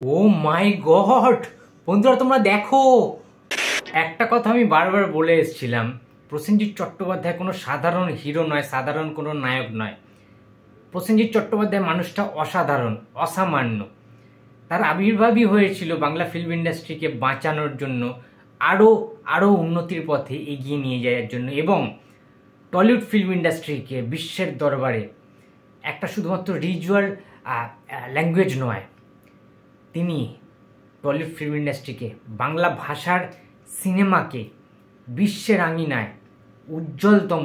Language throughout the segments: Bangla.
ও মাই গড, বন্ধুরা তোমরা দেখো, একটা কথা আমি বারবার বলে এসেছিলাম, প্রসেনজিৎ চট্টোপাধ্যায় কোনো সাধারণ হিরো নয়, সাধারণ কোনো নায়ক নয়। প্রসেনজিৎ চট্টোপাধ্যায় মানুষটা অসাধারণ, অসামান্য। তার আবির্ভাবই হয়েছিল বাংলা ফিল্ম ইন্ডাস্ট্রিকে বাঁচানোর জন্য, আরও আরও উন্নতির পথে এগিয়ে নিয়ে যাওয়ার জন্য, এবং টলিউড ফিল্ম ইন্ডাস্ট্রিকে বিশ্বের দরবারে একটা শুধুমাত্র রিজুয়াল ল্যাঙ্গুয়েজ নয়, তিনি টলিউড ফিল্ম ইন্ডাস্ট্রিকে, বাংলা ভাষার সিনেমাকে বিশ্বের আঙিনায় উজ্জ্বলতম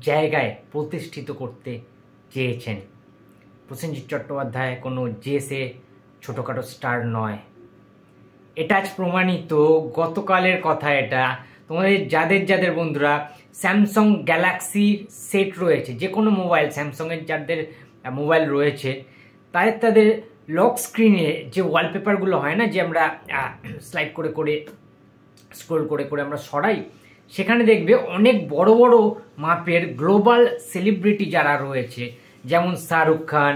জায়গায় প্রতিষ্ঠিত করতে চেয়েছেন। প্রসেনজিৎ চট্টোপাধ্যায় কোনো জেসে ছোটোখাটো স্টার নয়, এটা আজ প্রমাণিত। গতকালের কথা এটা। তোমাদের যাদের যাদের বন্ধুরা স্যামসাং গ্যালাক্সি সেট রয়েছে, যে কোনো মোবাইল স্যামসাংয়ের যাদের মোবাইল রয়েছে, তাদের লক স্ক্রিনে যে ওয়ালপেপারগুলো হয় না, যে আমরা স্লাইড করে করে স্ক্রোল করে করে আমরা সরাই, সেখানে দেখবে অনেক বড় বড় মাপের গ্লোবাল সেলিব্রিটি যারা রয়েছে, যেমন শাহরুখ খান,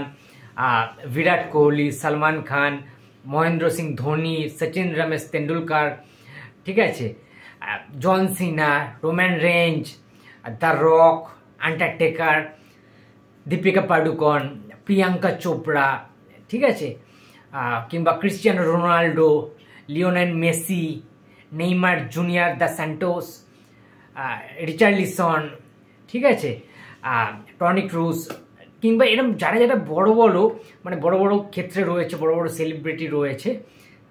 বিরাট কোহলি, সালমান খান, মহেন্দ্র সিং ধোনি, সচিন রমেশ তেন্ডুলকার, ঠিক আছে, John Cena, Roman Reigns, the Rock, Undertaker, Deepika Padukone, Priyanka Chopra, ঠিক আছে, কিংবা Cristiano Ronaldo, Lionel Messi, Neymar junior the Santos, Richarlison, ঠিক আছে, টনি ক্রুজ, কিংবা এরকম যারা যারা বড় বড় মানে বড় বড় ক্ষেত্রে রয়েছে, বড় বড় সেলিব্রিটি রয়েছে,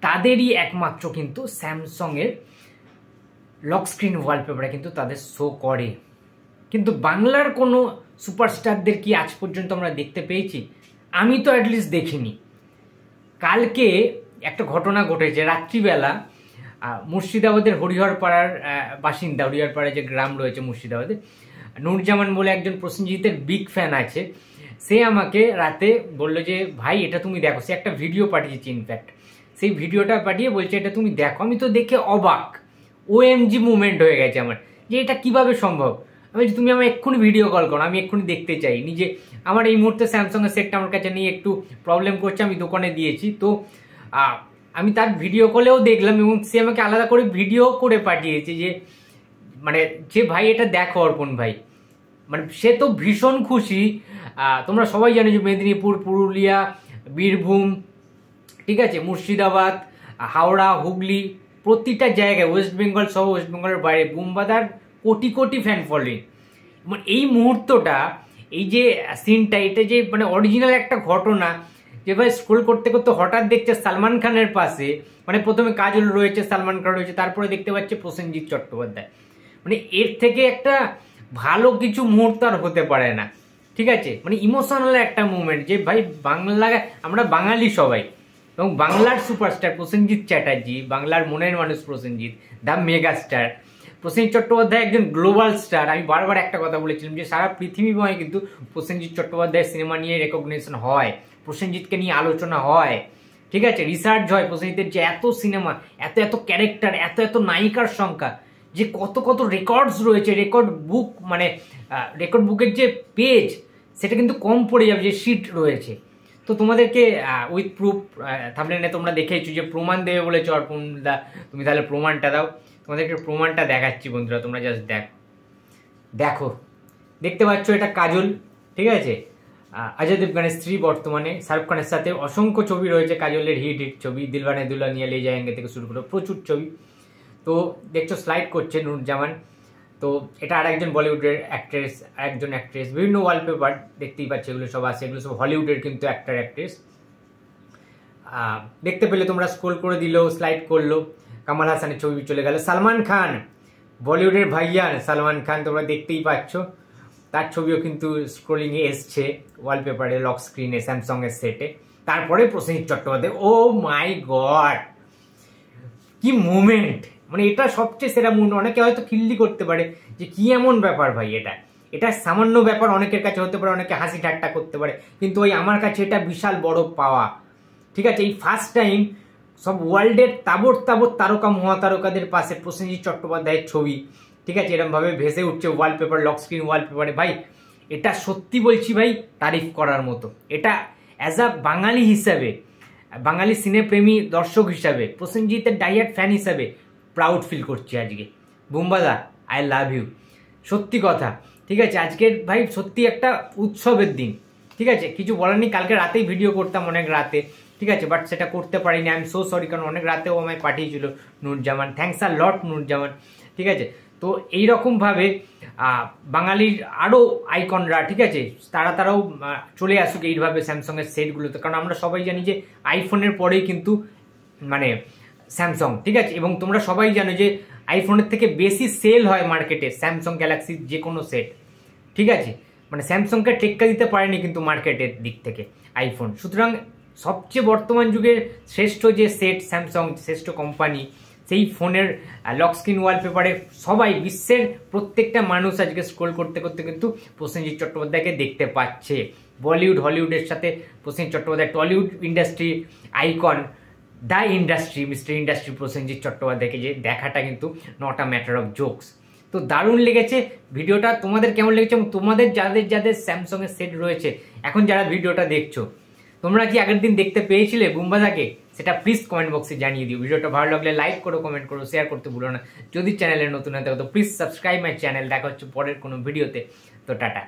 তাদেরই একমাত্র কিন্তু স্যামসংয়ের লক স্ক্রিন ওয়ালপেপারে কিন্তু তাদের শো করে। কিন্তু বাংলার কোনো সুপারস্টারদের কি আজ পর্যন্ত আমরা দেখতে পেয়েছি? আমি তো অ্যাটলিস্ট দেখিনি। কালকে একটা ঘটনা ঘটেছে রাত্রিবেলা, মুর্শিদাবাদের হরিহরপাড়ার বাসিন্দা, হরিহরপাড়ায় যে গ্রাম রয়েছে মুর্শিদাবাদে, নূরজামান বলে একজন প্রসেনজিতের বিগ ফ্যান আছে, সে আমাকে রাতে বললো যে ভাই এটা তুমি দেখো। সে একটা ভিডিও পাঠিয়েছে, ইনফ্যাক্ট সেই ভিডিওটা পাঠিয়ে বলছে এটা তুমি দেখো। আমি তো দেখে অবাক, ওএমজি মুভমেন্ট হয়ে গেছে আমার, যে এটা কিভাবে সম্ভব। আমি তুমি আমার এক্ষুনি ভিডিও কল করো, আমি এক্ষুনি দেখতে চাই নিজে। আমার এই মুহূর্তে স্যামসাংয়ের সেটটা আমার কাছে নিয়ে একটু প্রবলেম করছে, আমি দোকানে দিয়েছি, তো আমি তার ভিডিও কলেও দেখলাম, এবং সে আমাকে আলাদা করে ভিডিও করে পাঠিয়েছে যে মানে যে ভাই এটা দেখো অর্পণ ভাই, মানে সে তো ভীষণ খুশি। তোমরা সবাই জানো যে মেদিনীপুর, পুরুলিয়া, বীরভূম, ঠিক আছে, মুর্শিদাবাদ, হাওড়া, হুগলি, প্রতিটা জায়গায়, ওয়েস্ট বেঙ্গল সহ ওয়েস্ট বেঙ্গলের বাইরে বুম্বাদার কোটি কোটি ফ্যান ফলোয়িং। মানে এই মুহূর্তটা, এই যে সিনটা, এটা যে মানে অরিজিনাল একটা ঘটনা, যে ভাই স্ক্রোল করতে করতে হঠাৎ দেখছে সালমান খানের পাশে, মানে প্রথমে কাজল রয়েছে, সালমান খান রয়েছে, তারপরে দেখতে পাচ্ছে প্রসেনজিৎ চট্টোপাধ্যায়। মানে এর থেকে একটা ভালো কিছু মুহূর্ত আর হতে পারে না, ঠিক আছে। মানে ইমোশনাল একটা মুভমেন্ট, যে ভাই বাংলা, আমরা বাঙালি সবাই, এবং বাংলার সুপারস্টার প্রসেনজিৎ চ্যাটার্জি, বাংলার মনের মানুষ Prosenjit, the mega star Prosenjit Chattopadhyay একজন গ্লোবাল স্টার। আমি বারবার একটা কথা বলেছিলাম যে সারা পৃথিবীময় কিন্তু প্রসেনজিৎ চট্টোপাধ্যায়ের সিনেমা নিয়ে রেকগনিশন হয়, প্রসেনজিৎকে নিয়ে আলোচনা হয়, ঠিক আছে, রিসার্চ হয় প্রসেনজিতের, যে এত সিনেমা, এত এত ক্যারেক্টার, এত এত নায়িকার সংখ্যা, যে কত কত রেকর্ডস রয়েছে, রেকর্ড বুক, মানে রেকর্ড বুকের যে পেজ, সেটা কিন্তু কম পড়ে যাবে, যে শিট রয়েছে। তো তোমাদেরকে উইথ প্রুফ থাম্বনেলে তোমরা দেখেইছো যে প্রমাণ দেবে বলেছো অর্পণ দা, তুমি তাহলে প্রমাণটা দাও। তোমাদেরকে প্রমাণটা দেখাচ্ছি বন্ধুরা, তোমরা জাস্ট দেখো, দেখতে পাচ্ছ এটা কাজল, ঠিক আছে, অজয় দেবগানের স্ত্রী, বর্তমানে শাহরুখ খানের সাথে অসংখ্য ছবি রয়েছে কাজলের, হিট ছবি, দিলবানে দুলহানিয়া লে যায়েঙ্গে থেকে শুরু করে প্রচুর ছবি। তো দেখছো স্লাইড করছে নূরজামান, তো এটা আর একজন বলিউডের অ্যাক্ট্রেস, একজন অ্যাক্ট্রেস, বিভিন্ন ওয়ালপেপার দেখতেই পাচ্ছে, এগুলো সব আছে, এগুলো সব হলিউডের কিন্তু অ্যাক্টর অ্যাক্ট্রেস। দেখতে পেলে তোমরা, স্ক্রোল করে দিলো, স্লাইড করলো, কামাল হাসানের ছবি চলে গেল, সালমান খান, বলিউডের ভাইয়ান সালমান খান, তোমরা দেখতেই পাচ্ছ, তার ছবিও কিন্তু স্ক্রোলিংয়ে এসছে ওয়ালপেপারে, লক স্ক্রিনে, স্যামসাংয়ের সেটে। তারপরে প্রসেনজিৎ চট্টোপাধ্যায়, ও মাই গড, কি মুভমেন্ট, মানে এটা সবচেয়ে সেরা মুভমেন্ট। অনেকে হয়তো খিল্লি করতে পারে যে কি এমন ব্যাপার ভাই, এটা সামান্য ব্যাপার, অনেকের কাছে হতে পারে, অনেকে হাসি ঠাট্টা করতে পারে, কিন্তু ওই আমার কাছে এটা বিশাল বড় পাওয়া, ঠিক আছে। এই ফার্স্ট টাইম সব ওয়ার্ল্ডের তাবড় তাবড় তারকা মহাতারকাদের পাশে প্রসেনজিৎ চট্টোপাধ্যায়ের ছবি, ঠিক আছে, এরকমভাবে ভেসে উঠছে ওয়ালপেপার, লক স্ক্রিন ওয়ালপেপারে। ভাই এটা সত্যি বলছি ভাই, তারিফ করার মতো। এটা অ্যাজ আ বাঙালি হিসাবে বাঙালি সিনেপ্রেমী দর্শক হিসাবে, প্রসেনজিতের ডাইহার্ড ফ্যান হিসাবে প্রাউড ফিল করছি আজকে। বুম্বাদা, আই লাভ ইউ। সত্যি কথা, ঠিক আছে, আজকের ভাই সত্যি একটা উৎসবের দিন, ঠিক আছে, কিছু বলার নেই। কালকে রাতেই ভিডিও করতাম, অনেক রাতে, ঠিক আছে, বাট সেটা করতে পারিনি, আই এম সো সরি, কারণ অনেক রাতেও আমায় পাঠিয়েছিল নুরজামান, থ্যাংকস আ লট নুরজামান, ঠিক আছে। তো এইরকমভাবে বাঙালির আরও আইকনরা, ঠিক আছে, তারাও চলে আসুক এইভাবে স্যামসংয়ের সেটগুলোতে, কারণ আমরা সবাই জানি যে আইফোনের পরেই কিন্তু মানে স্যামসং, ঠিক আছে, এবং তোমরা সবাই জানো যে আইফোনের থেকে বেশি সেল হয় মার্কেটে স্যামসং গ্যালাক্সির যে কোনো সেট, ঠিক আছে, মানে স্যামসংকে টেক্কা দিতে পারেনি কিন্তু মার্কেটের দিক থেকে আইফোন। সুতরাং সবচেয়ে বর্তমান যুগের শ্রেষ্ঠ যে সেট স্যামসং, শ্রেষ্ঠ কোম্পানি, সেই ফোনের লক স্ক্রিন ওয়ালপেপারে সবাই, বিশ্বের প্রত্যেকটা মানুষ আজকে স্ক্রোল করতে করতে কিন্তু প্রসেনজিৎ চট্টোপাধ্যায়কে দেখতে পাচ্ছে। বলিউড হলিউডের সাথে Prosenjit Chattopadhyay, Tollywood industry icon, the industry, mister industry Prosenjit চট্টোপাধ্যায়কে যে দেখাটা কিন্তু not a matter of jokes. তো দারুণ লেগেছে ভিডিওটা। তোমাদের কেমন লেগেছে? এবং তোমাদের যাদের স্যামসংয়ের সেট রয়েছে, এখন যারা ভিডিওটা দেখছো, তোমরা কি আগের দিন দেখতে পেয়েছিলে বুম্বাদাকে? সেটা প্লিজ কমেন্ট বক্সে জানিয়ে দিও। ভিডিওটা ভালো লাগলে লাইক করো, কমেন্ট করো, শেয়ার করতে ভুলো না। যদি চ্যানেলে নতুন হয়ে থাকো তো প্লিজ সাবস্ক্রাইব মাই চ্যানেল। দেখা হচ্ছে পরের কোনো ভিডিওতে। তো টাটা।